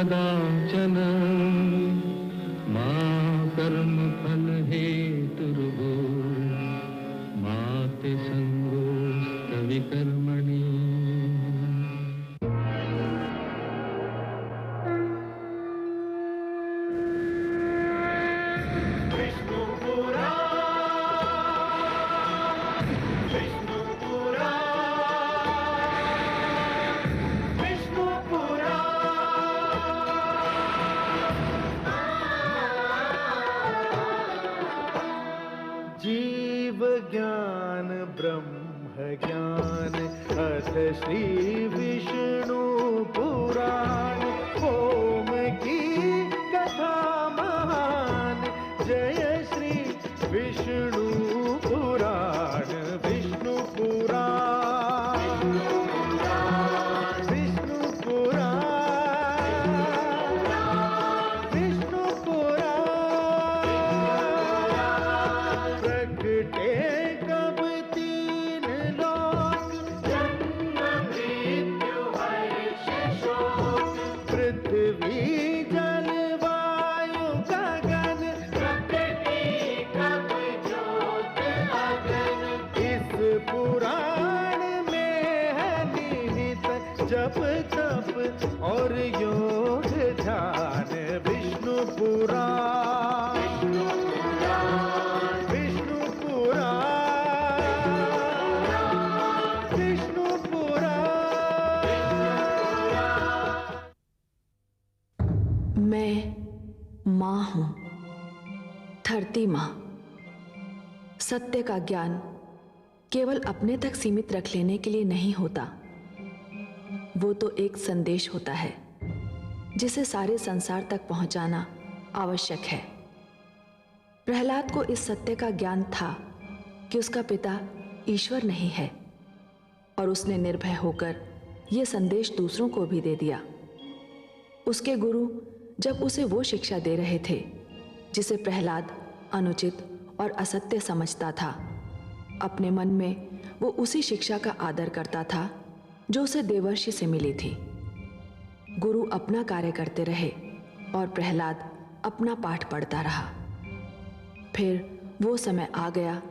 कदाचन मा कर्म फल हेतुर्भो माते संगोस्तविकर्मणि। जीव ज्ञान ब्रह्म ज्ञान अथ श्री विष्णु पुराण। ओम की कथा महान जय श्री विष्णु पुराण। विष्णु पुराण विष्णु पुराण विष्णु पुराण। प्रगटे कब तीन लोक जन्म मृत्यु हर्ष शोक। पृथ्वी जल वायु गगन प्रगटे कब ज्योत अगन। इस पुराण में है निहित जप तप और योग ध्यान। विष्णु पुराण विष्णु पुराण विष्णु पुराण। मैं माँ हूं, धरती माँ। सत्य का ज्ञान केवल अपने तक सीमित रख लेने के लिए नहीं होता, वो तो एक संदेश होता है जिसे सारे संसार तक पहुंचाना आवश्यक है। प्रहलाद को इस सत्य का ज्ञान था कि उसका पिता ईश्वर नहीं है, और उसने निर्भय होकर यह संदेश दूसरों को भी दे दिया। उसके गुरु जब उसे वो शिक्षा दे रहे थे जिसे प्रहलाद अनुचित और असत्य समझता था, अपने मन में वो उसी शिक्षा का आदर करता था जो उसे देवर्षि से मिली थी। गुरु अपना कार्य करते रहे और प्रहलाद अपना पाठ पढ़ता रहा। फिर वो समय आ गया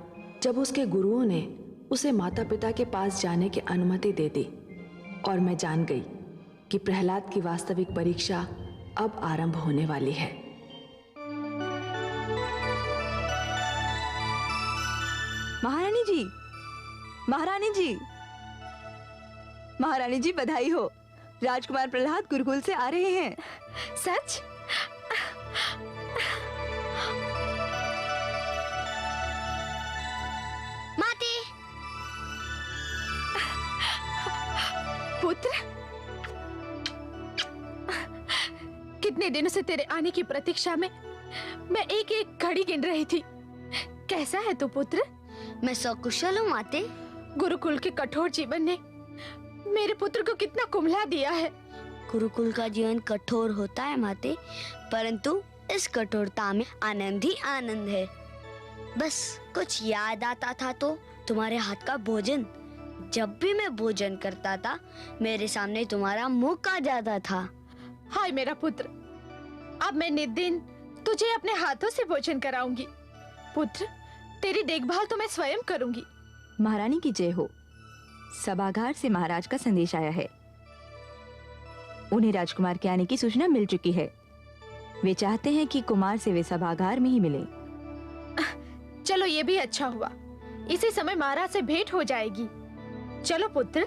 जब उसके गुरुओं ने उसे माता पिता के पास जाने की अनुमति दे दी, और मैं जान गई कि प्रहलाद की वास्तविक परीक्षा अब आरंभ होने वाली है। महारानी जी, महारानी जी, महारानी जी, बधाई हो। राजकुमार प्रहलाद गुरुकुल से आ रहे हैं। सच? माते, पुत्र, कितने दिनों से तेरे आने की प्रतीक्षा में मैं एक एक घड़ी गिन रही थी। कैसा है तू पुत्र? मैं सकुशल हूँ माते। गुरुकुल के कठोर जीवन ने मेरे पुत्र को कितना कुम्हला दिया है। गुरुकुल का जीवन कठोर होता है माते, परंतु इस कठोरता में आनंद ही आनंद है। बस कुछ याद आता था तो तुम्हारे हाथ का भोजन। जब भी मैं भोजन करता था मेरे सामने तुम्हारा मुख आ जाता था। हाय मेरा पुत्र, अब मैं नित दिन तुझे अपने हाथों से भोजन कराऊंगी। पुत्र, तेरी देखभाल तो मैं स्वयं करूंगी। महारानी की जय हो। सभागार से महाराज का संदेश आया है। उन्हें राजकुमार के आने की सूचना मिल चुकी है। वे चाहते हैं कि कुमार से वे सभागार में ही मिले। चलो ये भी अच्छा हुआ, इसी समय महाराज से भेंट हो जाएगी। चलो पुत्र।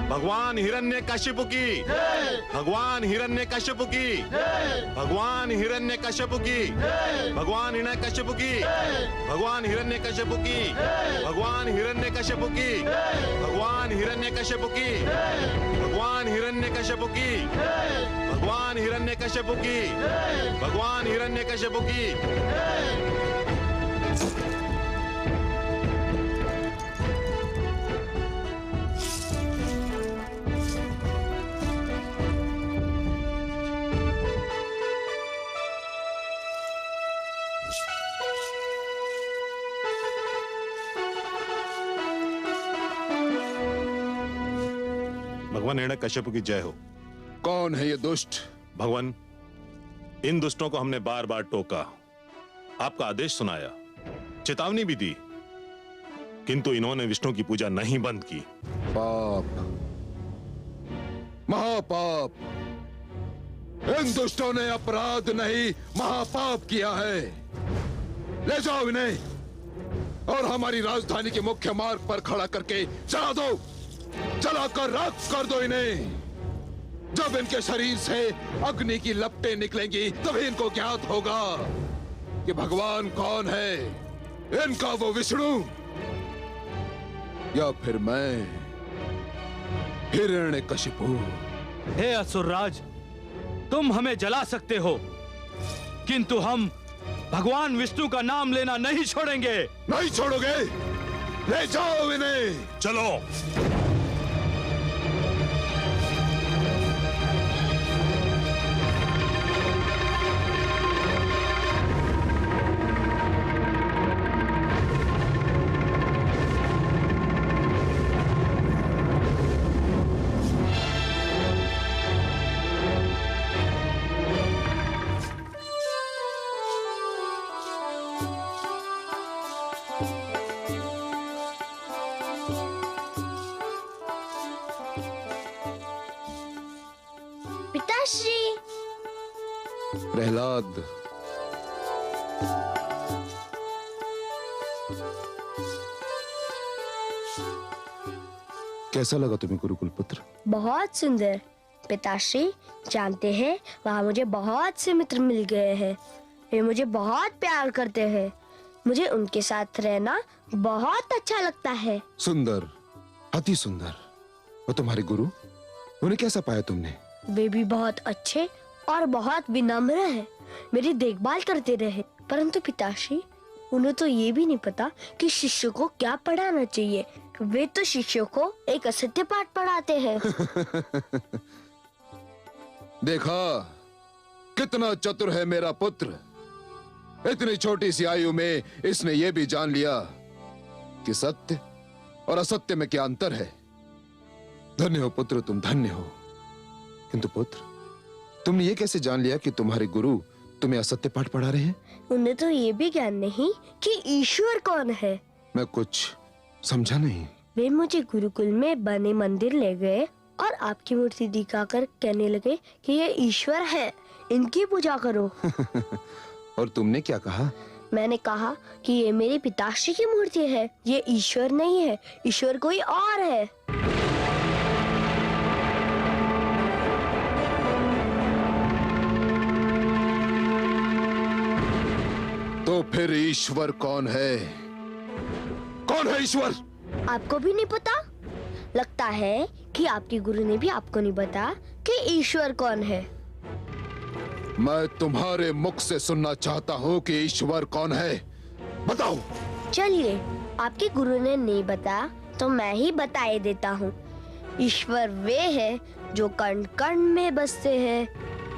भगवान हिरण्यकशिपु की, भगवान हिरण्यकशिपु की, भगवान हिरण्यकशिपु की, भगवान हिरण्यकशिपु की, भगवान हिरण्यकशिपु की, भगवान हिरण्यकशिपु की, भगवान हिरण्यकशिपु की, भगवान हिरण्यकशिपु की, भगवान हिरण्यकशिपु की, भगवान हिरण्यकशिपु की। भगवान हिरण्यकशिपु की जय हो। कौन है ये दुष्ट? भगवान, इन दुष्टों को हमने बार बार टोका, आपका आदेश सुनाया, चेतावनी भी दी, किंतु इन्होंने विष्णु की पूजा नहीं बंद की। पाप, महापाप। इन दुष्टों ने अपराध नहीं महापाप किया है। ले जाओ इन्हें और हमारी राजधानी के मुख्य मार्ग पर खड़ा करके चला दो, जलाकर राख कर दो इन्हें। जब इनके शरीर से अग्नि की लपटें निकलेंगी तभी इनको ज्ञात होगा कि भगवान कौन है, इनका वो विष्णु या फिर मैं हिरण्यकशिपु। हे असुरराज, तुम हमें जला सकते हो, किंतु हम भगवान विष्णु का नाम लेना नहीं छोड़ेंगे। नहीं छोड़ोगे? ले जाओ इन्हें। चलो। पिताश्री। प्रहलाद, कैसा लगा तुम्हें गुरुकुल पुत्र? बहुत सुंदर। पिताश्री जानते हैं, वहाँ मुझे बहुत से मित्र मिल गए हैं। वे मुझे बहुत प्यार करते हैं। मुझे उनके साथ रहना बहुत अच्छा लगता है। सुंदर, अति सुंदर। वो तुम्हारे गुरु, उन्हें कैसा पाया तुमने? वे भी बहुत अच्छे और बहुत विनम्र हैं। मेरी देखभाल करते रहे। परंतु पिताश्री, उन्हें तो ये भी नहीं पता कि शिष्य को क्या पढ़ाना चाहिए। वे तो शिष्यों को एक असत्य पाठ पढ़ाते हैं। देखा कितना चतुर है मेरा पुत्र। इतनी छोटी सी आयु में इसने ये भी जान लिया कि सत्य और असत्य में क्या अंतर है। धन्य हो पुत्र, तुम धन्य हो। किंतु पुत्र, तुमने ये कैसे जान लिया कि तुम्हारे गुरु तुम्हें असत्य पाठ पढ़ा रहे हैं? उन्हें तो ये भी ज्ञान नहीं कि ईश्वर कौन है। मैं कुछ समझा नहीं। वे मुझे गुरुकुल में बने मंदिर ले गए और आपकी मूर्ति दिखाकर कहने लगे कि ये ईश्वर है, इनकी पूजा करो। और तुमने क्या कहा? मैंने कहा कि ये मेरे पिताश्री की मूर्ति है, ये ईश्वर नहीं है, ईश्वर कोई और है। तो फिर ईश्वर कौन है? कौन है ईश्वर? आपको भी नहीं पता? लगता है कि आपके गुरु ने भी आपको नहीं बताया कि ईश्वर कौन है। मैं तुम्हारे मुख से सुनना चाहता हूँ कि ईश्वर कौन है। बताओ। चलिए, आपके गुरु ने नहीं बताया तो मैं ही बताए देता हूँ। ईश्वर वे है जो कण कण में बसते हैं,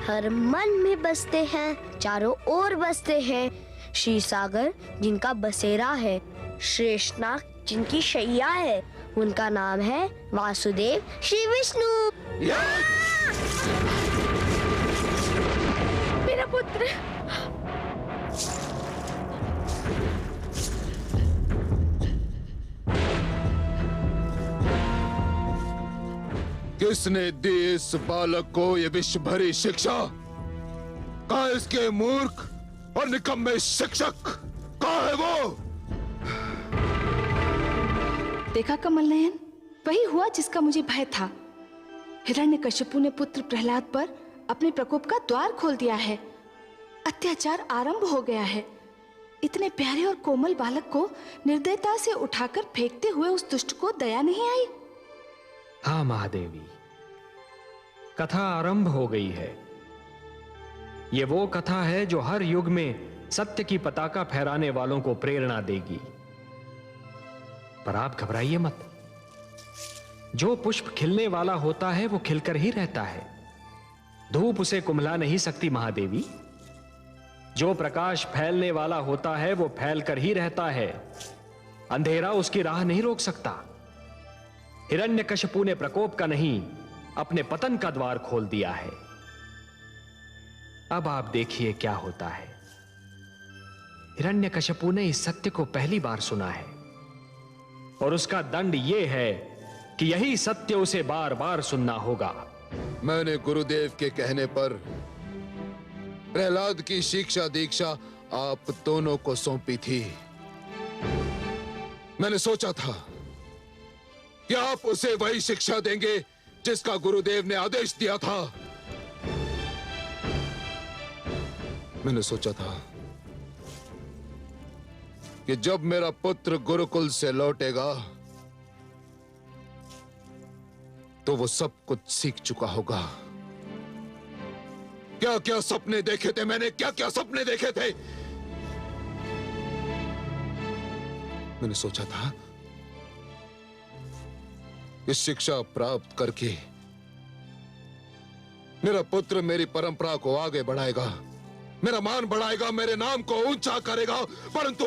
हर मन में बसते हैं, चारों ओर बसते हैं। श्री सागर जिनका बसेरा है, शेषनाग जिनकी शैया है, उनका नाम है वासुदेव श्री विष्णु। मेरा पुत्र। किसने दी इस बालक को ये विश्व भरी शिक्षा? कहाँ इसके मूर्ख और निकम्मे शिक्षक? कहाँ है वो? देखा कमल नयन, वही हुआ जिसका मुझे भय था। हिरण्यकशिपु ने पुत्र प्रहलाद पर अपने प्रकोप का द्वार खोल दिया है। अत्याचार आरंभ हो गया है। इतने प्यारे और कोमल बालक को निर्दयता से उठाकर फेंकते हुए उस दुष्ट को दया नहीं आई। हाँ महादेवी, कथा आरंभ हो गई है। ये वो कथा है जो हर युग में सत्य की पताका फहराने वालों को प्रेरणा देगी। पर आप घबराइए मत। जो पुष्प खिलने वाला होता है वो खिलकर ही रहता है। धूप उसे कुम्हला नहीं सकती महादेवी। जो प्रकाश फैलने वाला होता है वो फैलकर ही रहता है। अंधेरा उसकी राह नहीं रोक सकता। हिरण्यकशिपु ने प्रकोप का नहीं, अपने पतन का द्वार खोल दिया है। अब आप देखिए क्या होता है। हिरण्यकशिपु ने इस सत्य को पहली बार सुना है और उसका दंड यह है कि यही सत्य उसे बार बार सुनना होगा। मैंने गुरुदेव के कहने पर प्रहलाद की शिक्षा दीक्षा आप दोनों को सौंपी थी। मैंने सोचा था कि आप उसे वही शिक्षा देंगे जिसका गुरुदेव ने आदेश दिया था। मैंने सोचा था कि जब मेरा पुत्र गुरुकुल से लौटेगा तो वो सब कुछ सीख चुका होगा। क्या क्या सपने देखे थे मैंने, क्या क्या सपने देखे थे। मैंने सोचा था इस शिक्षा प्राप्त करके मेरा पुत्र मेरी परंपरा को आगे बढ़ाएगा, मेरा मान बढ़ाएगा, मेरे नाम को ऊंचा करेगा। परंतु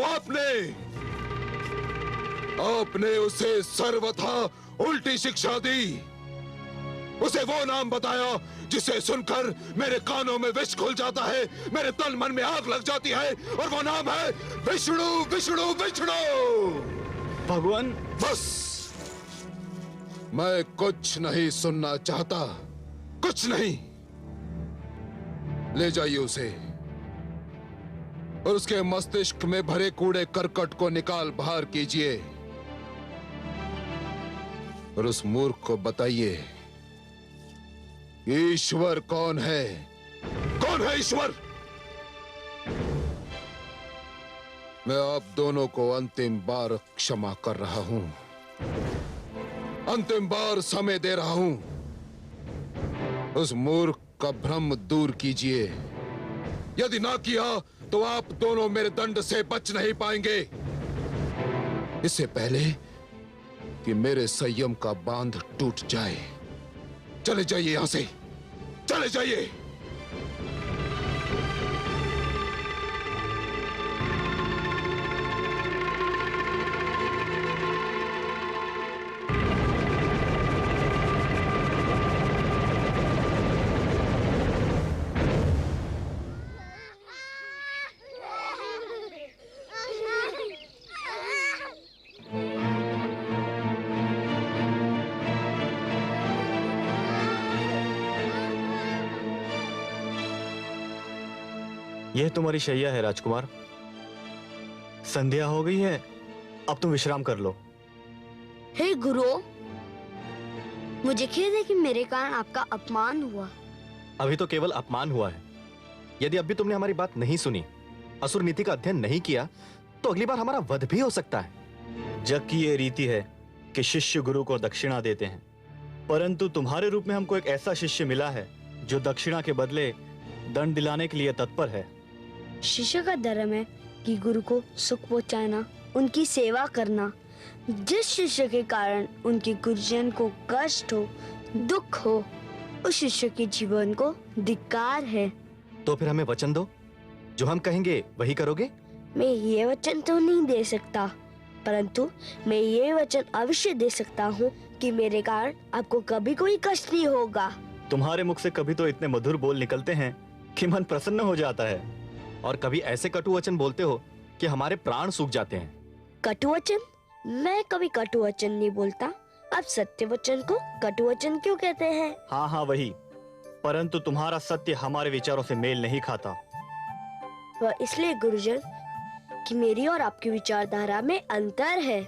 आपने उसे सर्वथा उल्टी शिक्षा दी। उसे वो नाम बताया जिसे सुनकर मेरे कानों में विष खुल जाता है, मेरे तन मन में आग लग जाती है, और वो नाम है विष्णु विष्णु विष्णु। भगवान, बस मैं कुछ नहीं सुनना चाहता, कुछ नहीं। ले जाइए उसे और उसके मस्तिष्क में भरे कूड़े करकट को निकाल बाहर कीजिए और उस मूर्ख को बताइए ईश्वर कौन है। कौन है ईश्वर? मैं आप दोनों को अंतिम बार क्षमा कर रहा हूं, अंतिम बार समय दे रहा हूं। उस मूर्ख का भ्रम दूर कीजिए। यदि ना किया तो आप दोनों मेरे दंड से बच नहीं पाएंगे। इससे पहले कि मेरे संयम का बांध टूट जाए, चले जाइए यहां से, चले जाइए। यह तुम्हारी शैया है राजकुमार। संध्या हो गई है, अब तुम विश्राम कर लो। हे गुरु, मुझे खेद है कि मेरे कारण आपका अपमान हुआ। अभी तो केवल अपमान हुआ है। यदि अब भी तुमने हमारी बात नहीं सुनी, असुर नीति का अध्ययन नहीं किया, तो अगली बार हमारा वध भी हो सकता है। जग की यह रीति है कि शिष्य गुरु को दक्षिणा देते हैं, परंतु तुम्हारे रूप में हमको एक ऐसा शिष्य मिला है जो दक्षिणा के बदले दंड दिलाने के लिए तत्पर है। शिष्य का धर्म है कि गुरु को सुख पहुंचाना, उनकी सेवा करना। जिस शिष्य के कारण उनके गुरुजन को कष्ट हो, दुख हो, उस शिष्य के जीवन को धिक्कार है। तो फिर हमें वचन दो, जो हम कहेंगे वही करोगे। मैं ये वचन तो नहीं दे सकता, परंतु मैं ये वचन अवश्य दे सकता हूँ कि मेरे कारण आपको कभी कोई कष्ट नहीं होगा। तुम्हारे मुख से कभी तो इतने मधुर बोल निकलते हैं कि मन प्रसन्न हो जाता है, और कभी ऐसे कटु वचन बोलते हो कि हमारे प्राण सूख जाते हैं। कटु वचन? मैं कभी कटु वचन नहीं बोलता। अब सत्य वचन को कटु वचन क्यों कहते हैं? हाँ हाँ वही, परंतु तुम्हारा सत्य हमारे विचारों से मेल नहीं खाता। वह इसलिए गुरुजन कि मेरी और आपकी विचारधारा में अंतर है।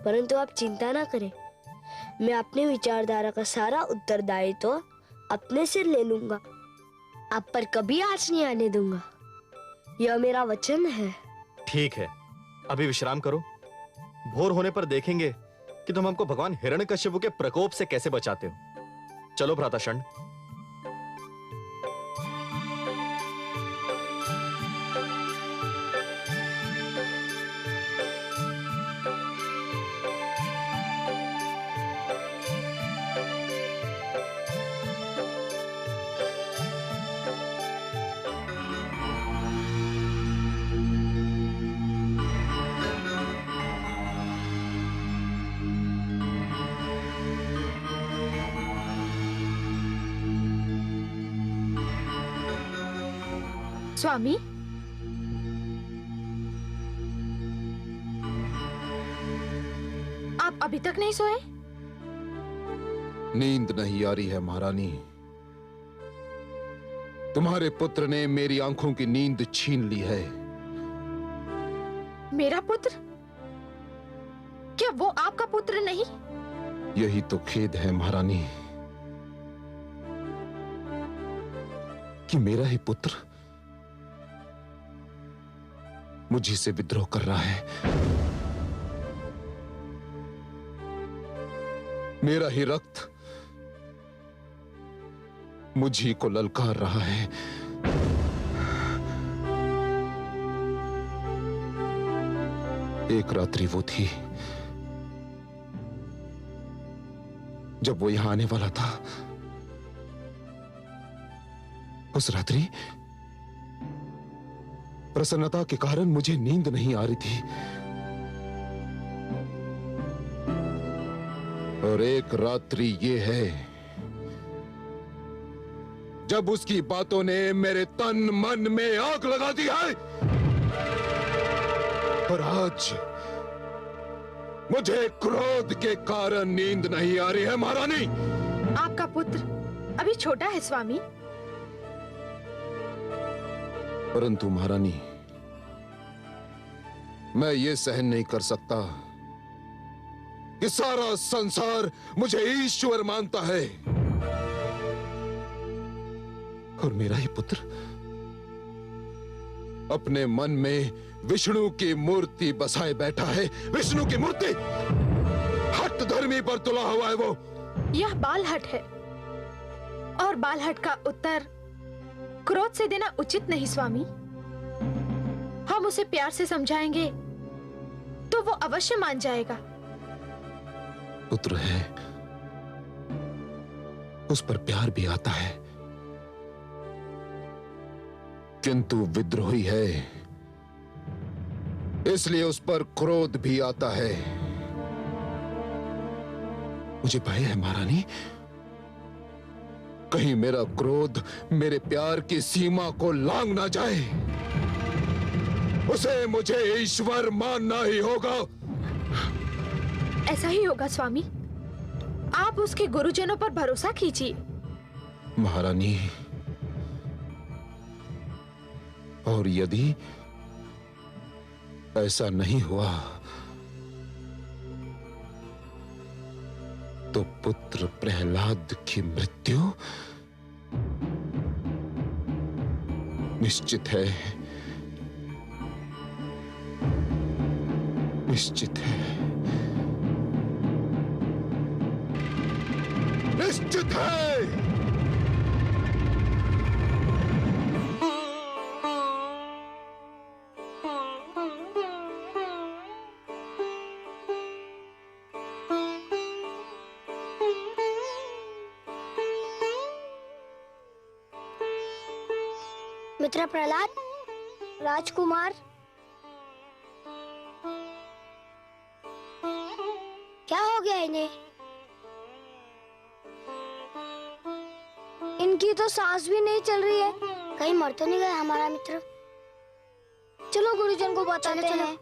परंतु आप चिंता ना करें, मैं अपने विचारधारा का सारा उत्तरदायित्व तो अपने सिर ले लूंगा। आप पर कभी आँच नहीं आने दूंगा, यह मेरा वचन है। ठीक है, अभी विश्राम करो। भोर होने पर देखेंगे कि तुम हमको भगवान हिरण्यकशिपु के प्रकोप से कैसे बचाते हो। चलो भ्राताशंड। स्वामी, आप अभी तक नहीं सोए? नींद नहीं आ रही है महारानी। तुम्हारे पुत्र ने मेरी आंखों की नींद छीन ली है। मेरा पुत्र? क्या वो आपका पुत्र नहीं? यही तो खेद है महारानी कि मेरा ही पुत्र मुझी से विद्रोह कर रहा है। मेरा ही रक्त मुझी को ललकार रहा है। एक रात्रि वो थी जब वो यहां आने वाला था। उस रात्रि प्रसन्नता के कारण मुझे नींद नहीं आ रही थी, और एक रात्रि ये है जब उसकी बातों ने मेरे तन मन में आग लगा दी है। और आज मुझे क्रोध के कारण नींद नहीं आ रही है महारानी। आपका पुत्र अभी छोटा है स्वामी। परंतु महारानी, मैं ये सहन नहीं कर सकता कि सारा संसार मुझे ईश्वर मानता है और मेरा ही पुत्र अपने मन में विष्णु की मूर्ति बसाए बैठा है। विष्णु की मूर्ति हठ धर्मी पर तुला हुआ है वो। यह बालहट है, और बालहट का उत्तर क्रोध से देना उचित नहीं स्वामी। हम उसे प्यार से समझाएंगे तो वो अवश्य मान जाएगा। पुत्र है, उस पर प्यार भी आता है, किंतु विद्रोही है, इसलिए उस पर क्रोध भी आता है। मुझे भय है महारानी, कहीं मेरा क्रोध मेरे प्यार की सीमा को लांघ ना जाए। उसे मुझे ईश्वर मानना ही होगा। ऐसा ही होगा स्वामी। आप उसके गुरुजनों पर भरोसा कीजिए। महारानी, और यदि ऐसा नहीं हुआ तो पुत्र प्रहलाद की मृत्यु निश्चित है, निश्चित है, निश्चित है। मित्र प्रहलाद, राजकुमार, क्या हो गया इन्हें? इनकी तो सांस भी नहीं चल रही है। कहीं मर तो नहीं गया हमारा मित्र? चलो गुरुजन को बताते हैं।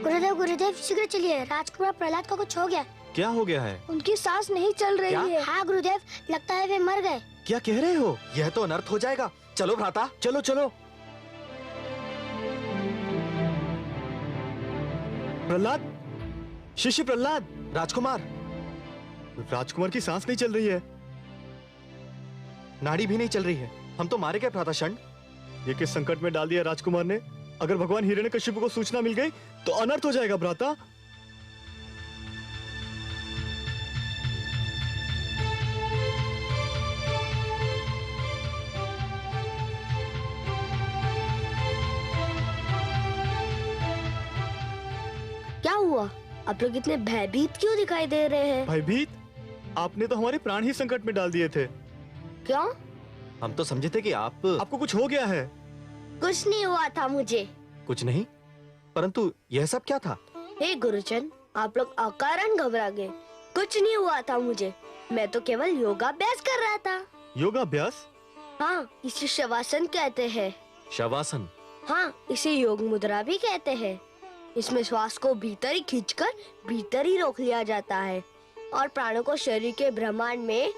गुरुदेव, गुरुदेव शीघ्र चलिए, राजकुमार प्रहलाद को कुछ हो गया। क्या हो गया है? उनकी सांस नहीं चल रही है। हाँ गुरुदेव, लगता है वे मर गए। क्या कह रहे हो? यह तो अनर्थ हो जाएगा। चलो भ्राता, चलो चलो। प्रहलाद, शिष्य प्रहलाद, राजकुमार, राजकुमार की सांस नहीं चल रही है, नाड़ी भी नहीं चल रही है। हम तो मारे गए भ्राता षंड। ये किस संकट में डाल दिया राजकुमार ने? अगर भगवान हिरण्यकशिपु को सूचना मिल गई तो अनर्थ हो जाएगा भ्राता। क्या हुआ? आप लोग इतने भयभीत क्यों दिखाई दे रहे हैं? भयभीत? आपने तो हमारे प्राण ही संकट में डाल दिए थे। क्यों? हम तो समझे थे कि आपको कुछ हो गया है। कुछ नहीं हुआ था मुझे। कुछ नहीं, परंतु यह सब क्या था? हे गुरुजन, आप लोग अकारण घबरा गए। कुछ नहीं हुआ था मुझे, मैं तो केवल योगाभ्यास कर रहा था। योगाभ्यास? हाँ, इसे शवासन कहते हैं। शवासन? हाँ, इसे योग मुद्रा भी कहते हैं। इसमें श्वास को भीतर ही खींचकर भीतर ही रोक लिया जाता है और प्राणों को शरीर के ब्रह्मांड में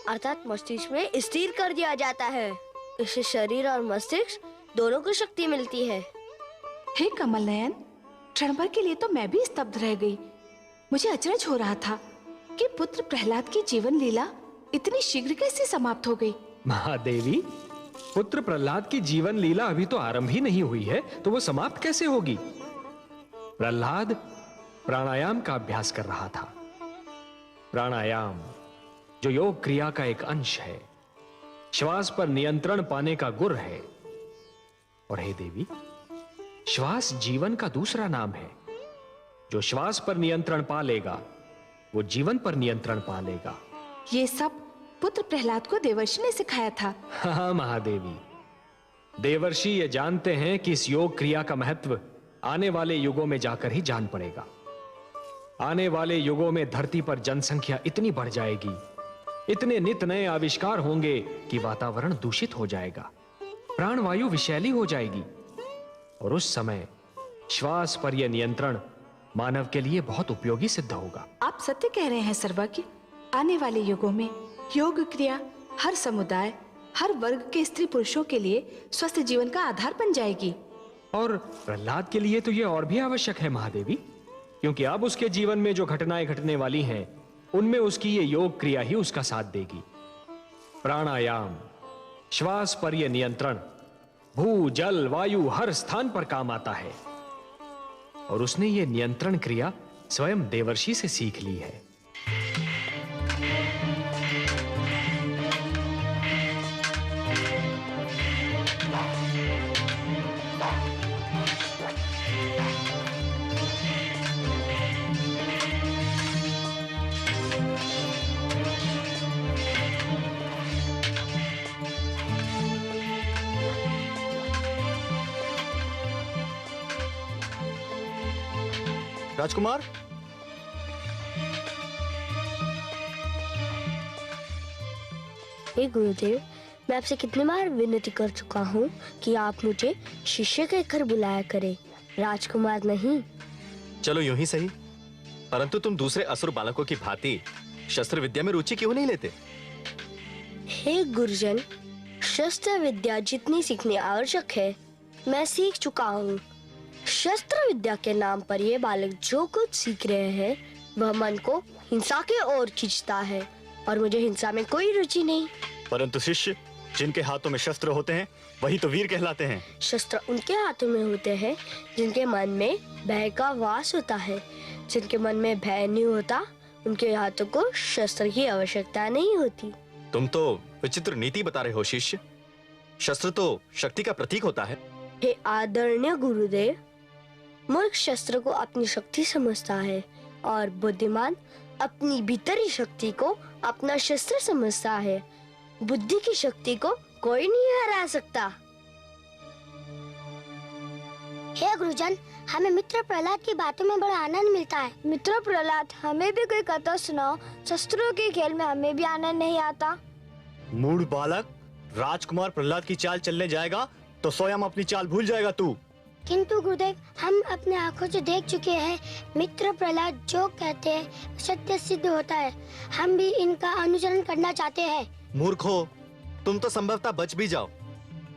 अर्थात मस्तिष्क में स्थिर कर दिया जाता है। इससे शरीर और मस्तिष्क दोनों को शक्ति मिलती है। हे कमल नयन, क्षण भर के लिए तो मैं भी स्तब्ध रह गई। मुझे अचरज हो रहा था कि पुत्र प्रहलाद की जीवन लीला इतनी शीघ्र कैसे समाप्त हो गई। महादेवी, पुत्र प्रहलाद की जीवन लीला अभी तो आरंभ ही नहीं हुई है, तो वो समाप्त कैसे होगी? प्रहलाद प्राणायाम का अभ्यास कर रहा था। प्राणायाम जो योग क्रिया का एक अंश है, श्वास पर नियंत्रण पाने का गुर है। और हे देवी, श्वास जीवन का दूसरा नाम है। जो श्वास पर नियंत्रण पा लेगा वो जीवन पर नियंत्रण पा लेगा। ये सब पुत्र प्रहलाद को देवर्षि ने सिखाया था। हाँ महादेवी, देवर्षि ये जानते हैं कि इस योग क्रिया का महत्व आने वाले युगों में जाकर ही जान पड़ेगा। आने वाले युगों में धरती पर जनसंख्या इतनी बढ़ जाएगी, इतने नित नए आविष्कार होंगे कि वातावरण दूषित हो जाएगा, प्राणवायु विषैली हो जाएगी। और उस समय श्वास पर यह नियंत्रण मानव के लिए बहुत उपयोगी सिद्ध होगा। आप सत्य कह रहे हैं सर्वज्ञ। आने वाले युगों में योग क्रिया हर समुदाय, हर वर्ग के स्त्री पुरुषों के लिए स्वस्थ जीवन का आधार बन जाएगी। और प्रहलाद के लिए तो यह और भी आवश्यक है महादेवी, क्योंकि अब उसके जीवन में जो घटनाएं घटने वाली हैं, उनमें उसकी ये योग क्रिया ही उसका साथ देगी। प्राणायाम, श्वास पर यह नियंत्रण भू जल वायु हर स्थान पर काम आता है। और उसने ये नियंत्रण क्रिया स्वयं देवर्षि से सीख ली है। राजकुमार, हे गुरुदेव, मैं आपसे कितनी बार विनती कर चुका हूँ कि आप मुझे शिष्य कहकर बुलाया करें, राजकुमार नहीं। चलो यूं ही सही, परंतु तुम दूसरे असुर बालकों की भांति शस्त्र विद्या में रुचि क्यों नहीं लेते? हे गुरुजन, शस्त्र विद्या जितनी सीखनी आवश्यक है मैं सीख चुका हूँ। शस्त्र विद्या के नाम पर ये बालक जो कुछ सीख रहे हैं वह मन को हिंसा की ओर खींचता है और मुझे हिंसा में कोई रुचि नहीं। परंतु शिष्य जिनके हाथों में शस्त्र होते हैं वही तो वीर कहलाते हैं। शस्त्र उनके हाथों में होते हैं जिनके मन में भय का वास होता है। जिनके मन में भय नहीं होता उनके हाथों को शस्त्र की आवश्यकता नहीं होती। तुम तो विचित्र नीति बता रहे हो शिष्य। शस्त्र तो शक्ति का प्रतीक होता है। हे आदरणीय गुरुदेव, मूर्ख शस्त्र को अपनी शक्ति समझता है और बुद्धिमान अपनी भीतरी शक्ति को अपना शस्त्र समझता है। बुद्धि की शक्ति को कोई नहीं हरा सकता। हे गुरुजन, हमें मित्र प्रहलाद की बातों में बड़ा आनंद मिलता है। मित्र प्रहलाद, हमें भी कोई कथा सुनाओ। शस्त्रों के खेल में हमें भी आनंद नहीं आता। मूढ़ बालक, राजकुमार प्रहलाद की चाल चलने जाएगा तो स्वयं अपनी चाल भूल जाएगा तू। किंतु गुरुदेव, हम अपने आंखों से देख चुके हैं मित्र प्रहलाद जो कहते हैं सत्य सिद्ध होता है। हम भी इनका अनुसरण करना चाहते हैं। मूर्खो, तुम तो संभवतः बच भी जाओ,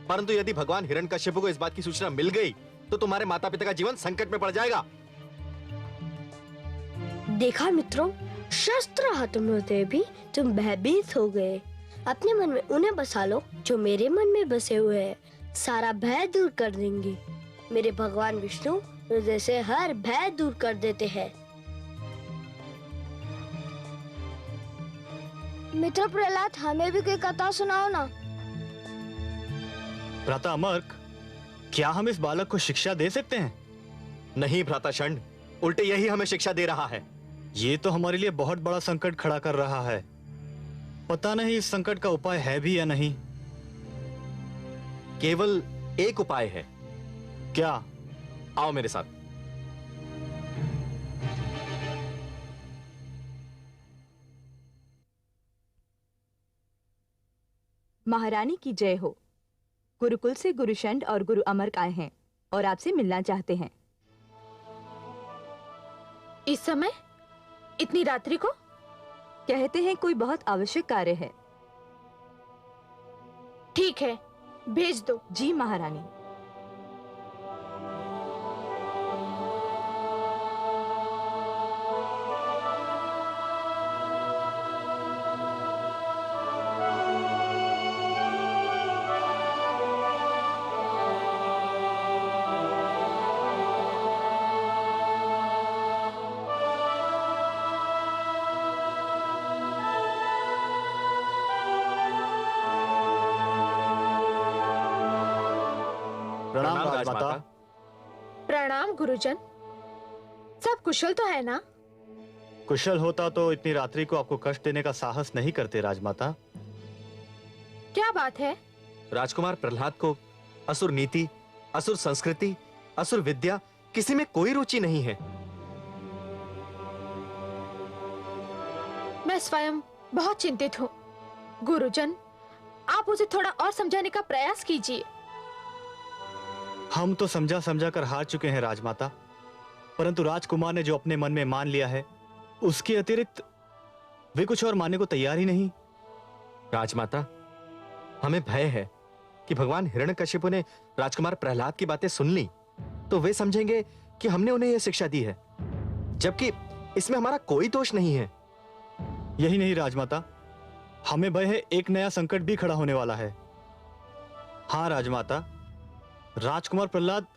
परंतु यदि भगवान हिरण्यकश्यप को इस बात की सूचना मिल गई तो तुम्हारे माता पिता का जीवन संकट में पड़ जाएगा। देखा मित्रों, शस्त्र हाथों में होते भी तुम भयभीत हो गए। अपने मन में उन्हें बसा लो जो मेरे मन में बसे हुए हैं, सारा भय दूर कर देंगे। मेरे भगवान विष्णु हृदय से हर भय दूर कर देते हैं। मित्र प्रहलाद, हमें भी कोई कथा सुनाओ ना। भ्राता अमर्क, क्या हम इस बालक को शिक्षा दे सकते हैं? नहीं भ्राता षंड, उल्टे यही हमें शिक्षा दे रहा है। ये तो हमारे लिए बहुत बड़ा संकट खड़ा कर रहा है। पता नहीं इस संकट का उपाय है भी या नहीं। केवल एक उपाय है। क्या? आओ मेरे साथ। महारानी की जय हो। गुरुकुल से गुरु शंड और गुरु अमर आए हैं और आपसे मिलना चाहते हैं। इस समय? इतनी रात्रि को? कहते हैं कोई बहुत आवश्यक कार्य है। ठीक है, भेज दो। जी महारानी। प्रणाम राजमाता। प्रणाम गुरुजन। सब कुशल तो है ना? कुशल होता तो इतनी रात्रि को आपको कष्ट देने का साहस नहीं करते राजमाता। क्या बात है? राजकुमार प्रहलाद को असुर नीति, असुर संस्कृति, असुर विद्या किसी में कोई रुचि नहीं है। मैं स्वयं बहुत चिंतित हूँ। गुरुजन, आप उसे थोड़ा और समझाने का प्रयास कीजिए। हम तो समझा समझा कर हार चुके हैं राजमाता, परंतु राजकुमार ने जो अपने मन में मान लिया है उसके अतिरिक्त वे कुछ और मानने को तैयार ही नहीं। राजमाता, हमें भय है कि भगवान हिरण्यकशिपु ने राजकुमार प्रहलाद की बातें सुन ली तो वे समझेंगे कि हमने उन्हें यह शिक्षा दी है, जबकि इसमें हमारा कोई दोष नहीं है। यही नहीं राजमाता, हमें भय है एक नया संकट भी खड़ा होने वाला है। हाँ राजमाता, राजकुमार प्रहलाद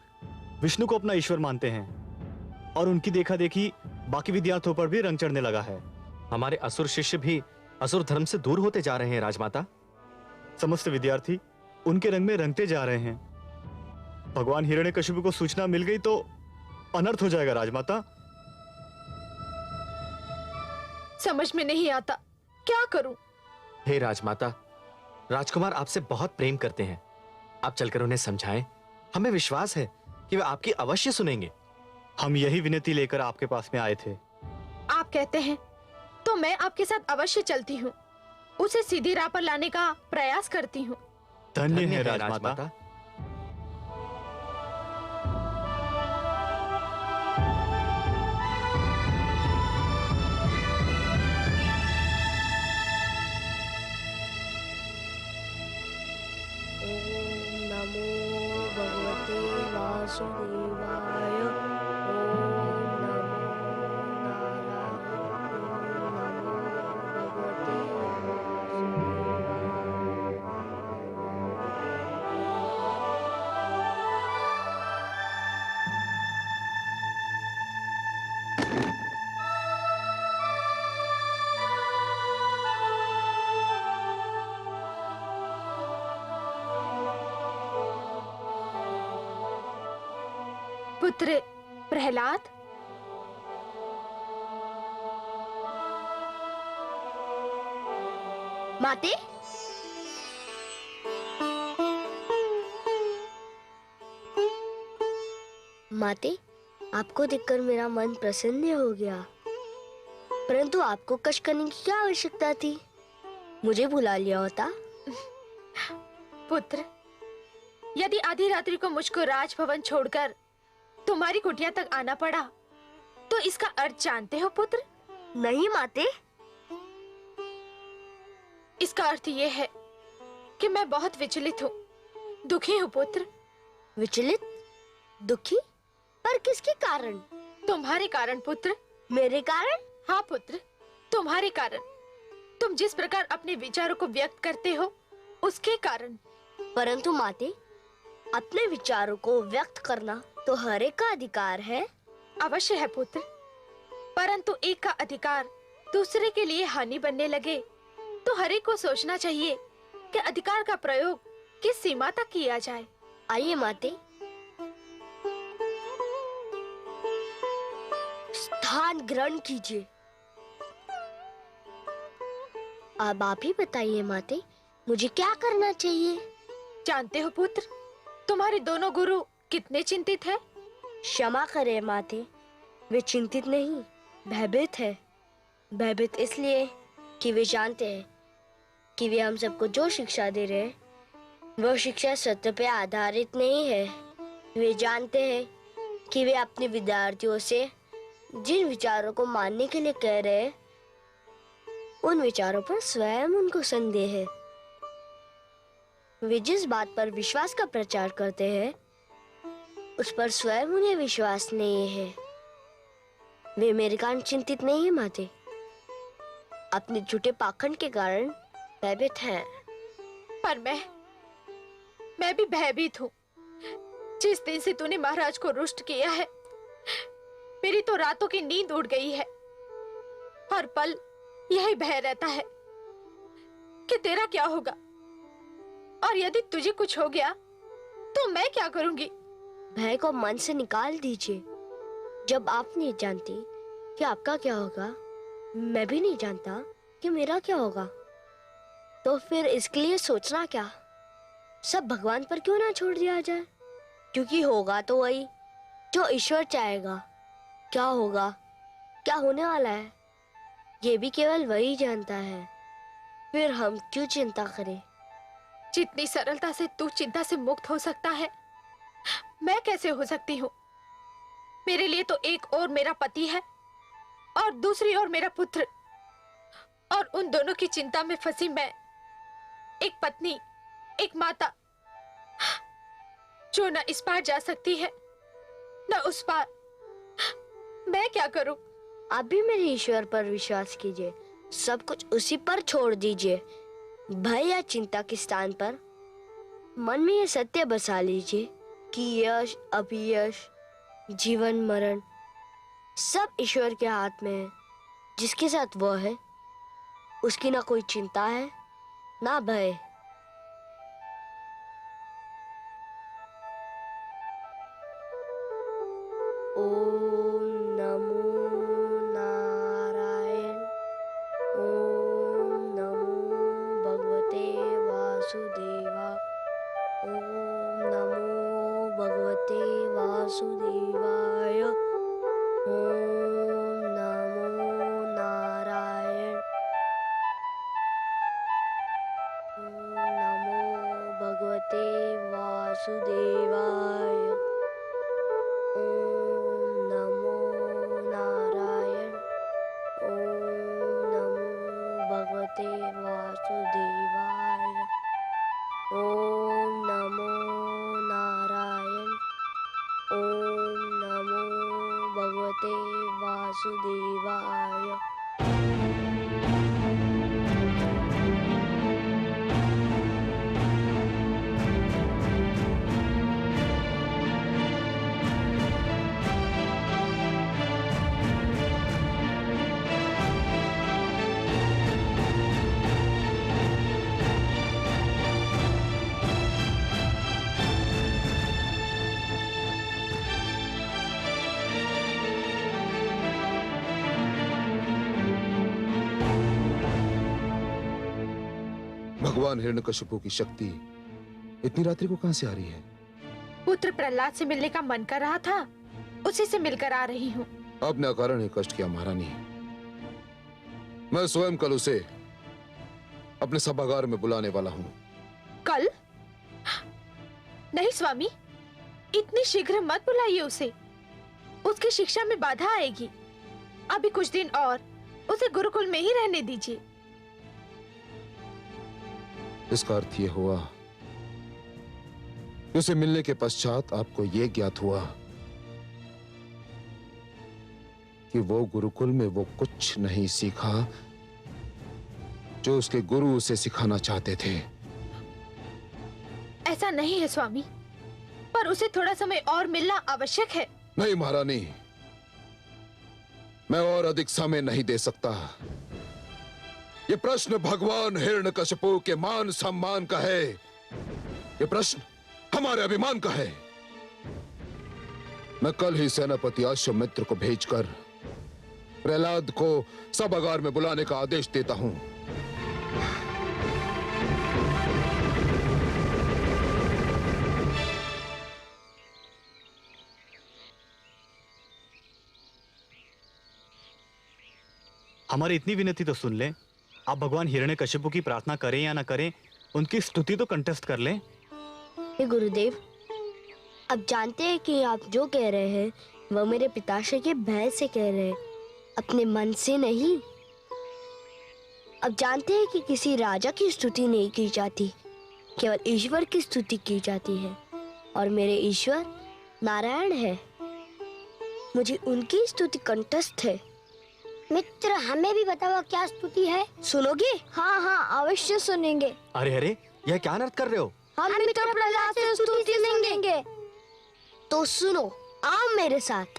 विष्णु को अपना ईश्वर मानते हैं और उनकी देखा देखी बाकी विद्यार्थियों पर भी रंग चढ़ने लगा है। हमारे असुर शिष्य भी असुर धर्म से दूर होते जा रहे हैं राजमाता। समस्त विद्यार्थी उनके रंग में रंगते जा रहे हैं। भगवान हिरण्यकशिपु को सूचना मिल गई तो अनर्थ हो जाएगा राजमाता। समझ में नहीं आता, क्या करूं? हे राजमाता, राजकुमार आपसे बहुत प्रेम करते हैं। आप चलकर उन्हें समझाएं। हमें विश्वास है कि वे आपकी अवश्य सुनेंगे। हम यही विनती लेकर आपके पास में आए थे। आप कहते हैं तो मैं आपके साथ अवश्य चलती हूँ। उसे सीधी राह पर लाने का प्रयास करती हूँ। धन्य है राजमाता। वासुदेवाय। ओम नमो नारायण। ओम नमो भगवते पुत्र प्रहलाद, माते, माते, आपको देखकर मेरा मन प्रसन्न हो गया, परंतु आपको कष्ट करने की क्या आवश्यकता थी? मुझे बुला लिया होता। पुत्र, यदि आधी रात्रि को मुझको राजभवन छोड़कर तुम्हारी कुटिया तक आना पड़ा तो इसका अर्थ जानते हो पुत्र? नहीं माते। इसका अर्थ ये है कि मैं बहुत विचलित हूँ, दुखी हूँ पुत्र। विचलित? दुखी? पर किसके कारण? तुम्हारे कारण पुत्र। मेरे कारण? हाँ पुत्र, तुम्हारे कारण। तुम जिस प्रकार अपने विचारों को व्यक्त करते हो उसके कारण। परंतु माते, अपने विचारों को व्यक्त करना तो हर एक का अधिकार है। अवश्य है पुत्र, परंतु एक का अधिकार दूसरे के लिए हानि बनने लगे तो हर एक को सोचना चाहिए कि अधिकार का प्रयोग किस सीमा तक किया जाए। आइए माते, स्थान ग्रहण कीजिए। अब आप ही बताइए माते, मुझे क्या करना चाहिए? जानते हो पुत्र, तुम्हारे दोनों गुरु कितने चिंतित हैं? क्षमा करें माते, वे चिंतित नहीं, भयभीत है। भयभीत इसलिए कि वे जानते हैं कि वे हम सबको जो शिक्षा दे रहे हैं वो शिक्षा सत्य पे आधारित नहीं है। वे जानते हैं कि वे अपने विद्यार्थियों से जिन विचारों को मानने के लिए कह रहे हैं उन विचारों पर स्वयं उनको संदेह है। वे जिस बात पर विश्वास का प्रचार करते हैं उस पर स्वयं उन्हें विश्वास नहीं है। वे मेरे कारण चिंतित नहीं है माते, अपने झूठे पाखंड के कारण भयभीत हैं। पर मैं भी भयभीत हूँ। जिस दिन से तूने महाराज को रुष्ट किया है, मेरी तो रातों की नींद उड़ गई है। हर पल यही भय रहता है कि तेरा क्या होगा, और यदि तुझे कुछ हो गया तो मैं क्या करूंगी? भय को मन से निकाल दीजिए। जब आप नहीं जानती कि आपका क्या होगा, मैं भी नहीं जानता कि मेरा क्या होगा, तो फिर इसके लिए सोचना क्या? सब भगवान पर क्यों ना छोड़ दिया जाए? क्योंकि होगा तो वही जो ईश्वर चाहेगा। क्या होगा, क्या होने वाला है, ये भी केवल वही जानता है। फिर हम क्यों चिंता करें? जितनी सरलता से तू चिंता से मुक्त हो सकता है, मैं कैसे हो सकती हूँ? मेरे लिए तो एक और मेरा पति है और दूसरी ओर मेरा पुत्र, और उन दोनों की चिंता में फंसी मैं, एक पत्नी, एक माता, जो न इस पार जा सकती है न उस पार। मैं क्या करूं? आप भी मेरे ईश्वर पर विश्वास कीजिए, सब कुछ उसी पर छोड़ दीजिए। भय या चिंता के स्थान पर मन में ये सत्य बसा लीजिए कि यश अपयश, जीवन मरण सब ईश्वर के हाथ में है। जिसके साथ वो है उसकी ना कोई चिंता है ना भय। ओम नमो नारायण। ओम नमो भगवते वासुदेवा। ओम नमो भगवते वासुदेवाय। ओम नमो नारायण। ओम नमो भगवते वासुदेवाय। ओम नमो नारायण। ओम नमो भगवते वासुदेवाय। ओम नमो नारायण। ओम नमो भगवते वासुदेवाय। भगवान हिरण्यकशिपु की शक्ति इतनी रात्रि को कहां से आ रही है? पुत्र प्रहलाद से मिलने का मन कर रहा था, उसी से मिलकर आ रही हूँ। आपने अकारण ही कष्ट किया महारानी। मैं स्वयं कल उसे अपने सभागार में बुलाने वाला हूँ। कल? नहीं स्वामी, इतनी शीघ्र मत बुलाइए उसे। उसकी शिक्षा में बाधा आएगी। अभी कुछ दिन और उसे गुरुकुल में ही रहने दीजिए। इसका अर्थ ये हुआ कि उसे मिलने के पश्चात आपको यह ज्ञात हुआ कि वो गुरुकुल में वो कुछ नहीं सीखा जो उसके गुरु उसे सिखाना चाहते थे। ऐसा नहीं है स्वामी, पर उसे थोड़ा समय और मिलना आवश्यक है। नहीं महारानी, मैं और अधिक समय नहीं दे सकता। ये प्रश्न भगवान हिरण्यकशिपु के मान सम्मान का है। ये प्रश्न हमारे अभिमान का है। मैं कल ही सेनापति अश्वमित्र को भेजकर प्रहलाद को सभागार में बुलाने का आदेश देता हूं। हमारी इतनी विनती तो सुन लें। आप भगवान हिरण्यकशिपु की प्रार्थना करें या ना करें, उनकी स्तुति तो कंटेस्ट कर लें। हे गुरुदेव, अब जानते हैं कि आप जो कह रहे हैं वह मेरे पिताश्री के भय से कह रहे हैं, अपने मन से नहीं। अब जानते हैं कि किसी राजा की स्तुति नहीं की जाती, केवल ईश्वर की स्तुति की जाती है, और मेरे ईश्वर नारायण है। मुझे उनकी स्तुति कंठस्थ है। मित्र, हमें भी बताओ क्या स्तुति है? सुनोगे? हाँ हाँ, अवश्य सुनेंगे। अरे अरे, यह क्या अनर्थ कर रहे हो? हम मित्र प्रहलाद से स्तुति सुनेंगे। तो सुनो, आओ मेरे साथ।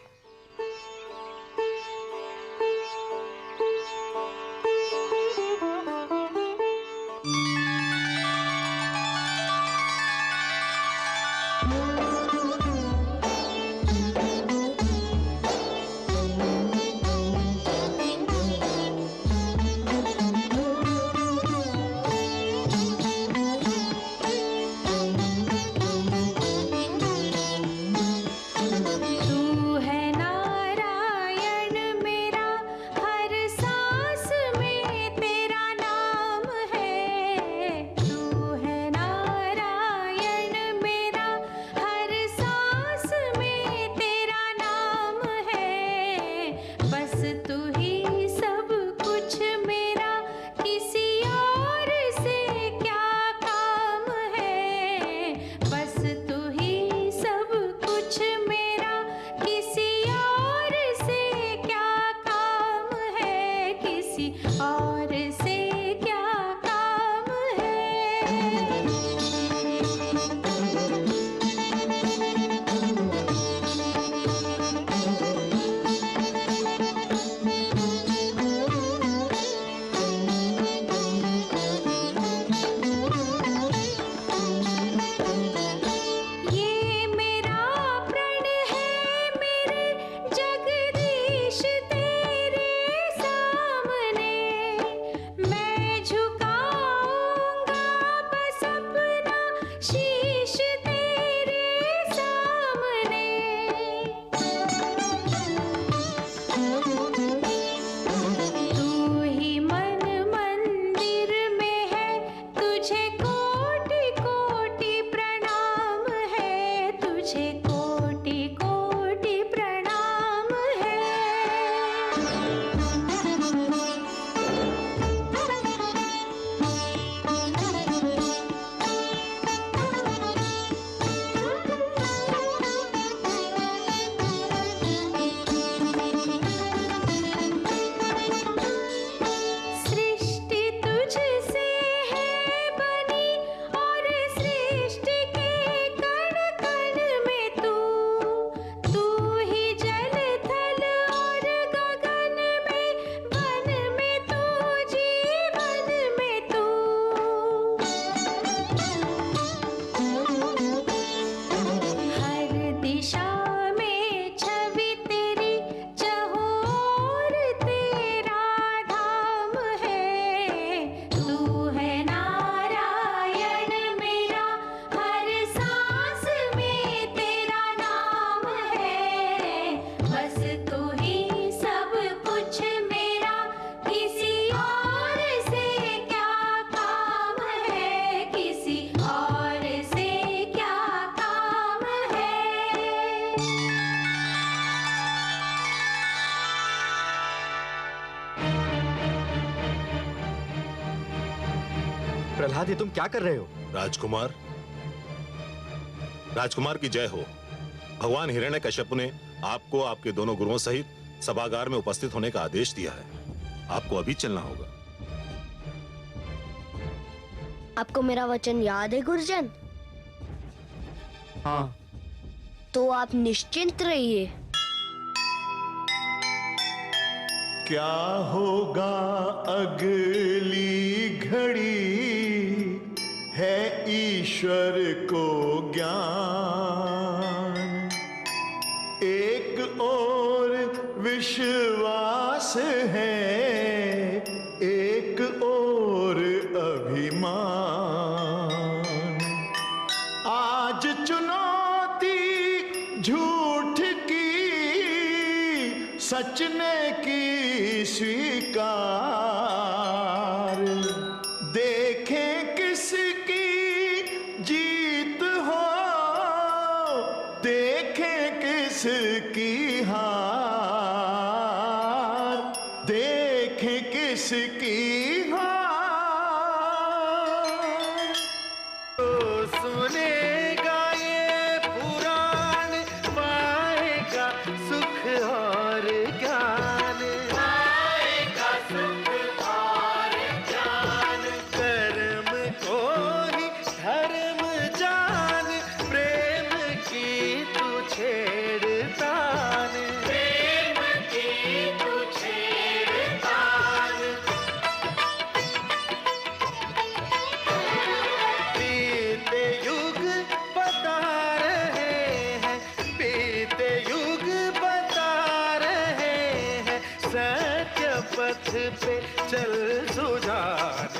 प्रहलाद, ये तुम क्या कर रहे हो? राजकुमार, राजकुमार की जय हो। भगवान हिरण्यकश्यप ने आपको आपके दोनों गुरुओं सहित सभागार में उपस्थित होने का आदेश दिया है। आपको अभी चलना होगा। आपको मेरा वचन याद है गुरुजन? हाँ। तो आप निश्चिंत रहिए। क्या होगा अगली घड़ी है ईश्वर को ज्ञान। एक और विश्वास है, एक और अभिमान। आज चुनौती झूठ की सच ने की स्वीकार, देखें किसकी जीत हो, देखें किसकी हार, देखें किसकी हार। तो सुनेगा ये पुराण, पाएगा सुख और ज्ञान, पाएगा सुख और ज्ञान। कर्म को ही धर्म जान, प्रेम की तू छेड़तान, प्रेम की तू छेड़तान। बीते युग बता रहे हैं, बीते युग बता रहे हैं, सत्य पथ पे चल सुजान,